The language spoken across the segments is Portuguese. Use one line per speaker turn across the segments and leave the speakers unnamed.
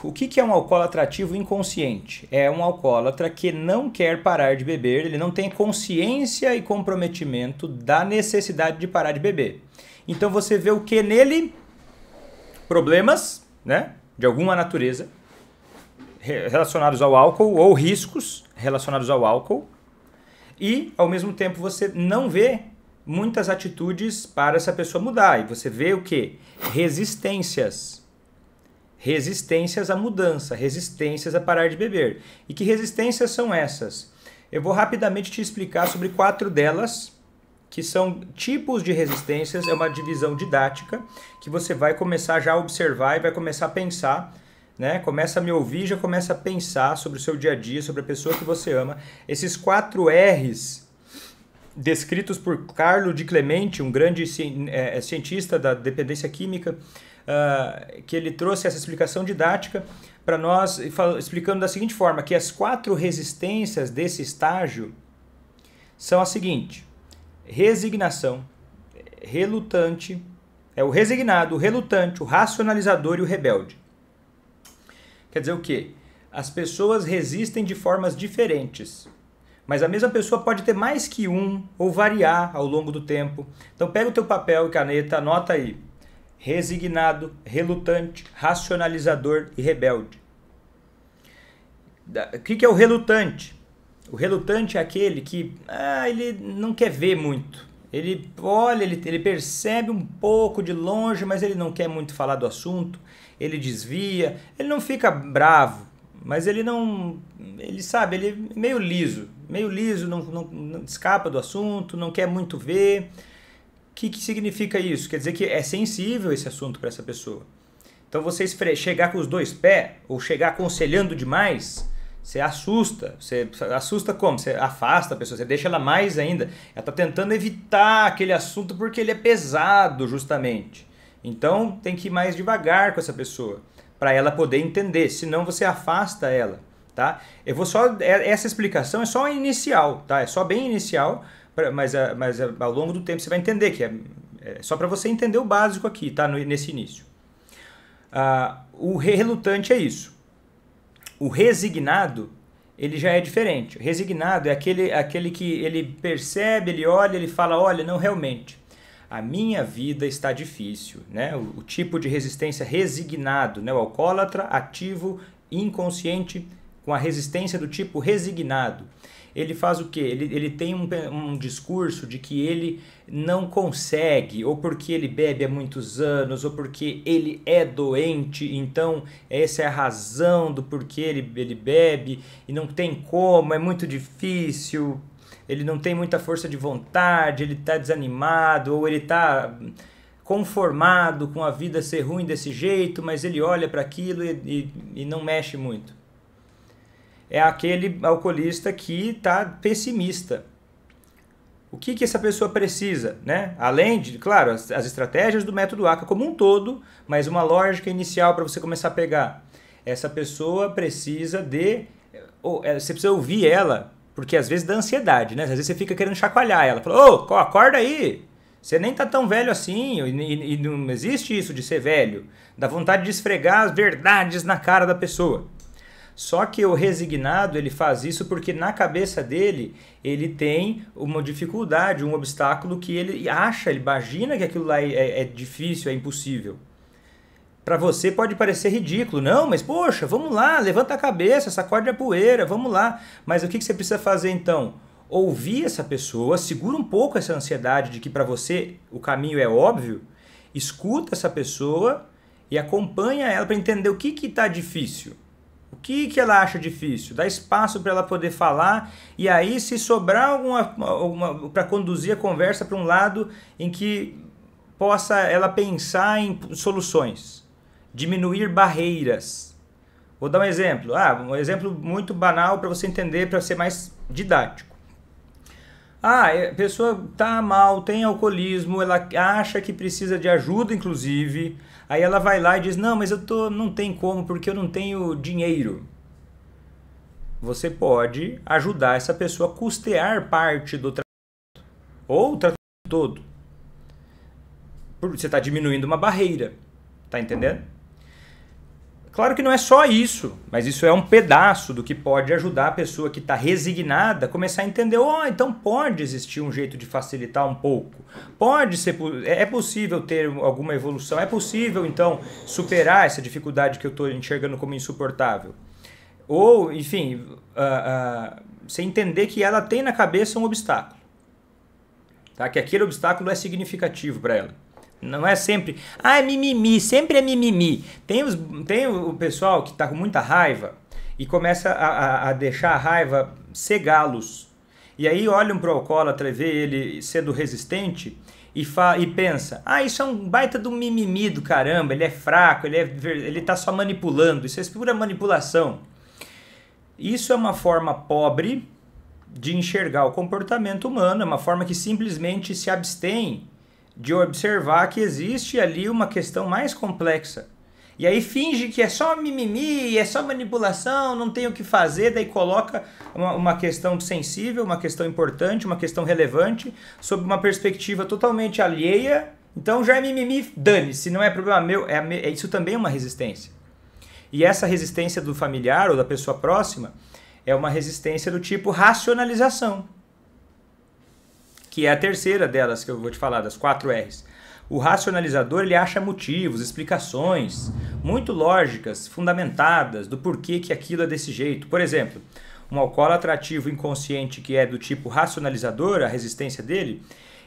O que é um alcoólatra ativo inconsciente? É um alcoólatra que não quer parar de beber, ele não tem consciência e comprometimento da necessidade de parar de beber. Então você vê o que nele? Problemas, né, de alguma natureza relacionados ao álcool ou riscos relacionados ao álcool, e ao mesmo tempo você não vê muitas atitudes para essa pessoa mudar. E você vê o que? Resistências. Resistências à mudança, resistências a parar de beber. E que resistências são essas? Eu vou rapidamente te explicar sobre 4 delas, que são tipos de resistências. É uma divisão didática que você vai começar já a observar e vai começar a pensar, né? Começa a me ouvir, já começa a pensar sobre o seu dia a dia, sobre a pessoa que você ama. Esses 4 R's descritos por Carlo Di Clemente, um grande cientista da dependência química, que ele trouxe essa explicação didática para nós, explicando da seguinte forma, que as 4 resistências desse estágio são a seguinte: resignação, relutante, o resignado, o relutante, o racionalizador e o rebelde. Quer dizer o quê? As pessoas resistem de formas diferentes, mas a mesma pessoa pode ter mais que um ou variar ao longo do tempo. Então pega o teu papel e caneta, anota aí: resignado, relutante, racionalizador e rebelde. O que é o relutante? O relutante é aquele que ele não quer ver muito. Ele olha, ele percebe um pouco de longe, mas ele não quer muito falar do assunto. Ele desvia, ele não fica bravo, mas ele não... Ele sabe, ele é meio liso, não escapa do assunto, não quer muito ver. O que significa isso? Quer dizer que é sensível esse assunto para essa pessoa. Então você chegar com os 2 pés, ou chegar aconselhando demais, você assusta. Você assusta como? Você afasta a pessoa, você deixa ela mais ainda. Ela está tentando evitar aquele assunto porque ele é pesado, justamente. Então tem que ir mais devagar com essa pessoa, para ela poder entender, senão você afasta ela, tá? Eu vou só... Essa explicação é só inicial, tá? É só bem inicial, mas ao longo do tempo você vai entender que é só para você entender o básico aqui, tá? Nesse início. O relutante é isso. O resignado, ele já é diferente. O resignado é aquele que ele percebe, ele olha, ele fala: olha, não, realmente, a minha vida está difícil, né? O tipo de resistência resignado, né? O alcoólatra ativo, inconsciente, com a resistência do tipo resignado. Ele faz o quê? Ele tem um discurso de que ele não consegue, ou porque ele bebe há muitos anos, ou porque ele é doente, então essa é a razão do porquê ele bebe, e não tem como, é muito difícil, ele não tem muita força de vontade, ele está desanimado, ou ele está conformado com a vida ser ruim desse jeito, mas ele olha para aquilo e não mexe muito. É aquele alcoolista que está pessimista. O que essa pessoa precisa, né? Além de, claro, as estratégias do método ACA como um todo, mas uma lógica inicial para você começar a pegar. Essa pessoa precisa de... Você precisa ouvir ela, porque às vezes dá ansiedade, né? Às vezes você fica querendo chacoalhar ela. Fala: ô, acorda aí! Você nem tá tão velho assim, e não existe isso de ser velho. Dá vontade de esfregar as verdades na cara da pessoa. Só que o resignado, ele faz isso porque na cabeça dele, ele tem uma dificuldade, um obstáculo que ele acha, ele imagina que aquilo lá é difícil, é impossível. Para você pode parecer ridículo. Não, mas poxa, vamos lá, levanta a cabeça, sacode a poeira, vamos lá. Mas o que você precisa fazer então? Ouvir essa pessoa, segura um pouco essa ansiedade de que para você o caminho é óbvio, escuta essa pessoa e acompanha ela para entender o que está difícil. O que ela acha difícil? Dá espaço para ela poder falar, e aí se sobrar alguma para conduzir a conversa para um lado em que possa ela pensar em soluções, diminuir barreiras. Vou dar um exemplo, um exemplo muito banal para você entender, para ser mais didático. A pessoa está mal, tem alcoolismo, ela acha que precisa de ajuda, inclusive. Aí ela vai lá e diz: não, mas não tem como, porque eu não tenho dinheiro. Você pode ajudar essa pessoa a custear parte do tratamento, ou o tratamento todo. Você está diminuindo uma barreira, tá entendendo? Claro que não é só isso, mas isso é um pedaço do que pode ajudar a pessoa que está resignada a começar a entender, então pode existir um jeito de facilitar um pouco, pode ser, é possível ter alguma evolução, é possível então superar essa dificuldade que eu estou enxergando como insuportável. Ou, enfim, você entender que ela tem na cabeça um obstáculo, tá? Que aquele obstáculo é significativo para ela. Não é sempre, é mimimi, sempre é mimimi. Tem o pessoal que está com muita raiva e começa a deixar a raiva cegá-los. E aí olham para o alcoólatra e vê ele sendo resistente e pensa, isso é um baita do mimimi do caramba, ele é fraco, ele está só manipulando, isso é pura manipulação. Isso é uma forma pobre de enxergar o comportamento humano, é uma forma que simplesmente se abstém de observar que existe ali uma questão mais complexa. E aí finge que é só mimimi, é só manipulação, não tem o que fazer, daí coloca uma questão sensível, uma questão importante, uma questão relevante, sob uma perspectiva totalmente alheia. Então já é mimimi, dane-se, não é problema meu, isso também é uma resistência. E essa resistência do familiar ou da pessoa próxima é uma resistência do tipo racionalização, que é a terceira delas que eu vou te falar, das 4 R's. O racionalizador, ele acha motivos, explicações muito lógicas, fundamentadas do porquê que aquilo é desse jeito. Por exemplo, um alcoólatra ativo inconsciente que é do tipo racionalizador, a resistência dele,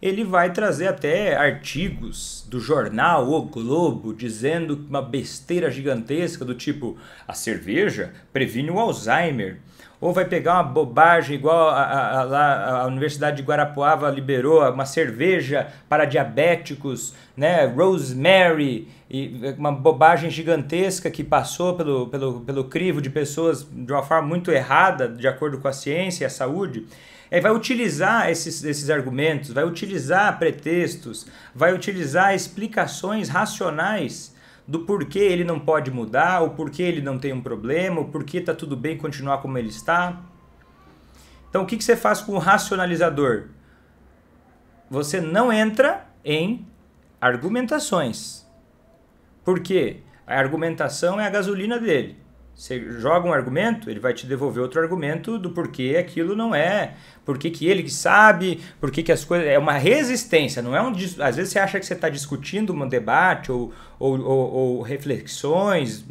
ele vai trazer até artigos do jornal O Globo dizendo uma besteira gigantesca do tipo a cerveja previne o Alzheimer. Ou vai pegar uma bobagem igual a Universidade de Guarapuava liberou uma cerveja para diabéticos, né? Rosemary, e uma bobagem gigantesca que passou pelo crivo de pessoas de uma forma muito errada, de acordo com a ciência e a saúde. Aí vai utilizar esses argumentos, vai utilizar pretextos, vai utilizar explicações racionais do porquê ele não pode mudar, o porquê ele não tem um problema, o porquê está tudo bem continuar como ele está. Então o que você faz com o racionalizador? Você não entra em argumentações. Por quê? A argumentação é a gasolina dele. Você joga um argumento, ele vai te devolver outro argumento do porquê aquilo não é, porquê que ele que sabe, porquê que as coisas... É uma resistência, não é um... Às vezes você acha que você está discutindo um debate ou reflexões,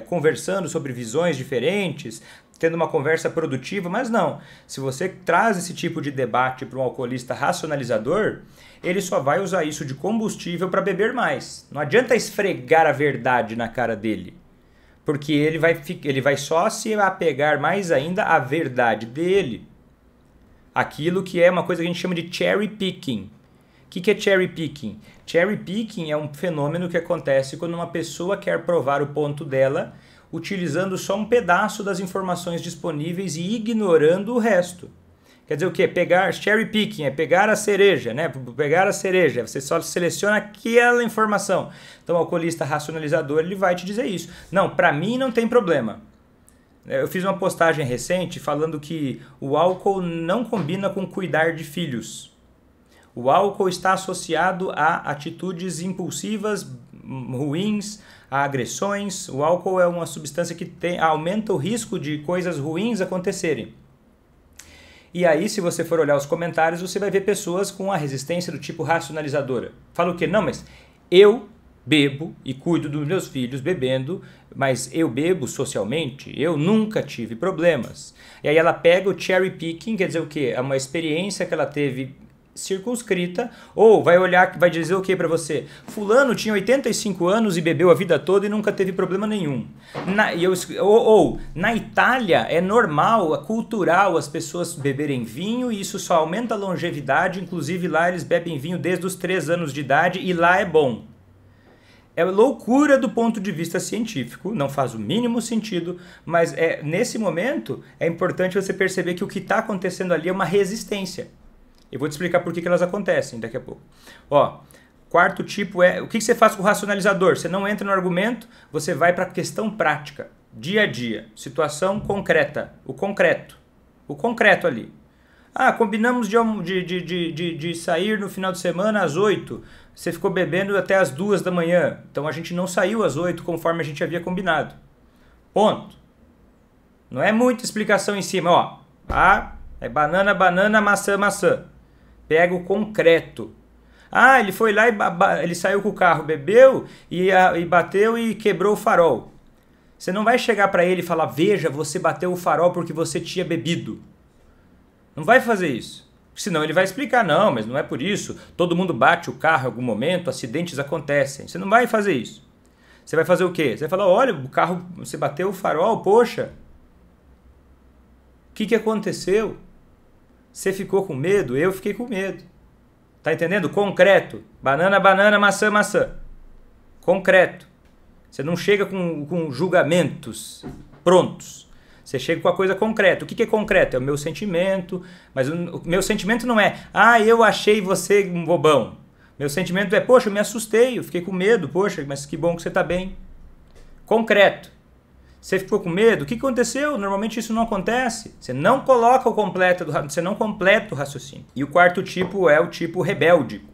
conversando sobre visões diferentes, tendo uma conversa produtiva, mas não. Se você traz esse tipo de debate para um alcoolista racionalizador, ele só vai usar isso de combustível para beber mais. Não adianta esfregar a verdade na cara dele. Porque ele vai só se apegar mais ainda à verdade dele. Aquilo que é uma coisa que a gente chama de cherry picking. O que é cherry picking? Cherry picking é um fenômeno que acontece quando uma pessoa quer provar o ponto dela utilizando só um pedaço das informações disponíveis e ignorando o resto. Quer dizer o quê? Pegar cherry picking, é pegar a cereja, né? Pegar a cereja, você só seleciona aquela informação. Então o alcoolista racionalizador, ele vai te dizer isso. Não, para mim não tem problema. Eu fiz uma postagem recente falando que o álcool não combina com cuidar de filhos. O álcool está associado a atitudes impulsivas, ruins, a agressões. O álcool é uma substância que aumenta o risco de coisas ruins acontecerem. E aí, se você for olhar os comentários, você vai ver pessoas com a resistência do tipo racionalizadora. Fala o quê? Não, mas eu bebo e cuido dos meus filhos bebendo, mas eu bebo socialmente, eu nunca tive problemas. E aí ela pega o cherry picking, quer dizer o quê? É uma experiência que ela teve circunscrita, ou vai olhar, vai dizer o que para você? Fulano tinha 85 anos e bebeu a vida toda e nunca teve problema nenhum. Na Itália é normal, é cultural as pessoas beberem vinho e isso só aumenta a longevidade, inclusive lá eles bebem vinho desde os 3 anos de idade e lá é bom. É loucura do ponto de vista científico, não faz o mínimo sentido, mas nesse momento é importante você perceber que o que está acontecendo ali é uma resistência. Eu vou te explicar por que elas acontecem daqui a pouco. Quarto tipo é... O que você faz com o racionalizador? Você não entra no argumento, você vai para a questão prática. Dia a dia. Situação concreta. O concreto ali. Ah, combinamos de sair no final de semana às 8. Você ficou bebendo até às 2 da manhã. Então a gente não saiu às 8 conforme a gente havia combinado. Ponto. Não é muita explicação em cima, ó. Ah, é banana, banana, maçã, maçã. Pega o concreto. Ah, ele foi lá e ele saiu com o carro, bebeu e bateu e quebrou o farol. Você não vai chegar para ele e falar, veja, você bateu o farol porque você tinha bebido. Não vai fazer isso. Senão ele vai explicar, não, mas não é por isso. Todo mundo bate o carro em algum momento, acidentes acontecem. Você não vai fazer isso. Você vai fazer o quê? Você vai falar, olha, o carro, você bateu o farol, poxa. O que aconteceu? Você ficou com medo? Eu fiquei com medo. Tá entendendo? Concreto. Banana, banana, maçã, maçã. Concreto. Você não chega com julgamentos prontos. Você chega com a coisa concreta. O que é concreto? É o meu sentimento. Mas o meu sentimento não é, ah, eu achei você um bobão. Meu sentimento é, poxa, eu me assustei, eu fiquei com medo. Poxa, mas que bom que você está bem. Concreto. Você ficou com medo? O que aconteceu? Normalmente isso não acontece. Você não coloca o completo, você não completa o raciocínio. E o quarto tipo é o tipo rebelde.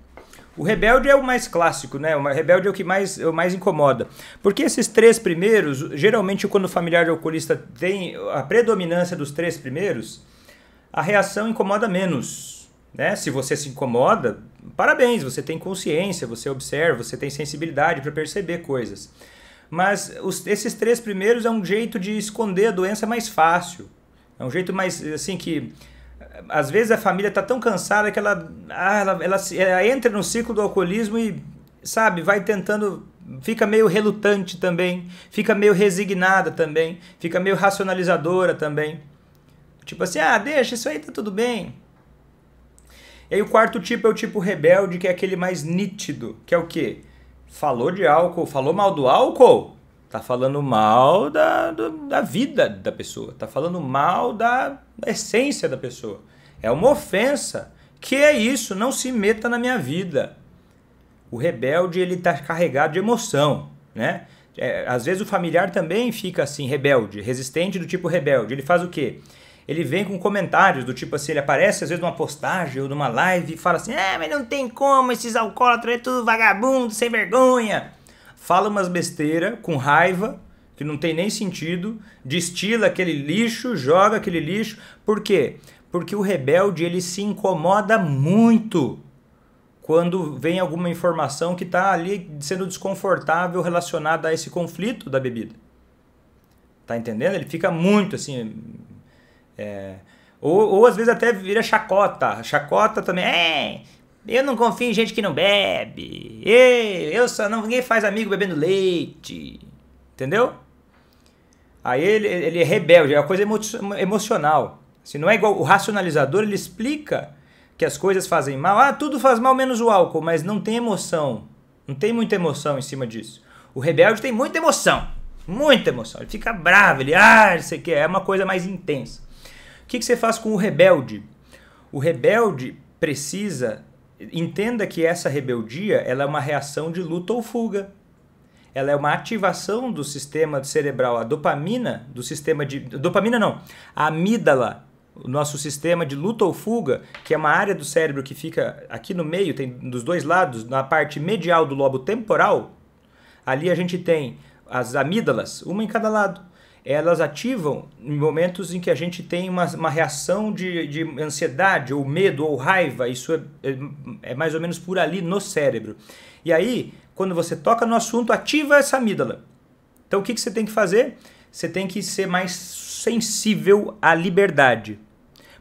O rebelde é o mais clássico, né? O rebelde é o que mais incomoda. Porque esses três primeiros, geralmente quando o familiar alcoolista tem a predominância dos três primeiros, a reação incomoda menos, né? Se você se incomoda, parabéns, você tem consciência, você observa, você tem sensibilidade para perceber coisas. Mas esses três primeiros é um jeito de esconder a doença mais fácil. É um jeito mais, assim, que às vezes a família está tão cansada que ela entra no ciclo do alcoolismo e, sabe, vai tentando, fica meio relutante também, fica meio resignada também, fica meio racionalizadora também. Tipo assim, ah, deixa, isso aí tá tudo bem. E aí o quarto tipo é o tipo rebelde, que é aquele mais nítido, que é o quê? Falou de álcool, falou mal do álcool, tá falando mal da vida da pessoa, tá falando mal da essência da pessoa. É uma ofensa. Que é isso? Não se meta na minha vida. O rebelde, ele tá carregado de emoção, né? Às vezes o familiar também fica assim, rebelde, resistente do tipo rebelde. Ele faz o quê? Ele vem com comentários do tipo assim, ele aparece às vezes numa postagem ou numa live e fala assim, mas não tem como, esses alcoólatras é tudo vagabundo, sem vergonha. Fala umas besteiras com raiva, que não tem nem sentido, destila aquele lixo, joga aquele lixo. Por quê? Porque o rebelde, ele se incomoda muito quando vem alguma informação que está ali sendo desconfortável relacionada a esse conflito da bebida. Tá entendendo? Ele fica muito assim... Ou às vezes até vira chacota. Chacota também. Eu não confio em gente que não bebe. Ninguém faz amigo bebendo leite. Entendeu? Aí ele é rebelde, é uma coisa emocional. Assim, não é igual o racionalizador, ele explica que as coisas fazem mal. Ah, tudo faz mal menos o álcool, mas não tem emoção. Não tem muita emoção em cima disso. O rebelde tem muita emoção. Muita emoção. Ele fica bravo, isso aqui é uma coisa mais intensa. O que você faz com o rebelde? O rebelde precisa... Entenda que essa rebeldia, ela é uma reação de luta ou fuga. Ela é uma ativação do sistema cerebral, a dopamina do sistema de... Dopamina não, a amígdala, o nosso sistema de luta ou fuga, que é uma área do cérebro que fica aqui no meio, tem dos dois lados, na parte medial do lobo temporal, ali a gente tem as amígdalas, uma em cada lado. Elas ativam em momentos em que a gente tem uma reação de ansiedade, ou medo, ou raiva. Isso é mais ou menos por ali no cérebro. E aí, quando você toca no assunto, ativa essa amígdala. Então, o que você tem que fazer? Você tem que ser mais sensível à liberdade.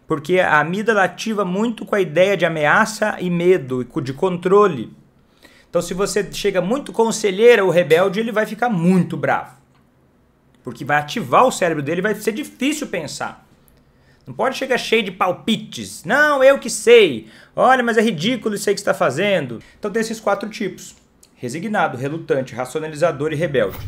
Porque a amígdala ativa muito com a ideia de ameaça e medo, de controle. Então, se você chega muito conselheira ou rebelde, ele vai ficar muito bravo. Porque vai ativar o cérebro dele, vai ser difícil pensar. Não pode chegar cheio de palpites. Não, eu que sei. Olha, mas é ridículo isso aí que você está fazendo. Então tem esses quatro tipos. Resignado, relutante, racionalizador e rebelde.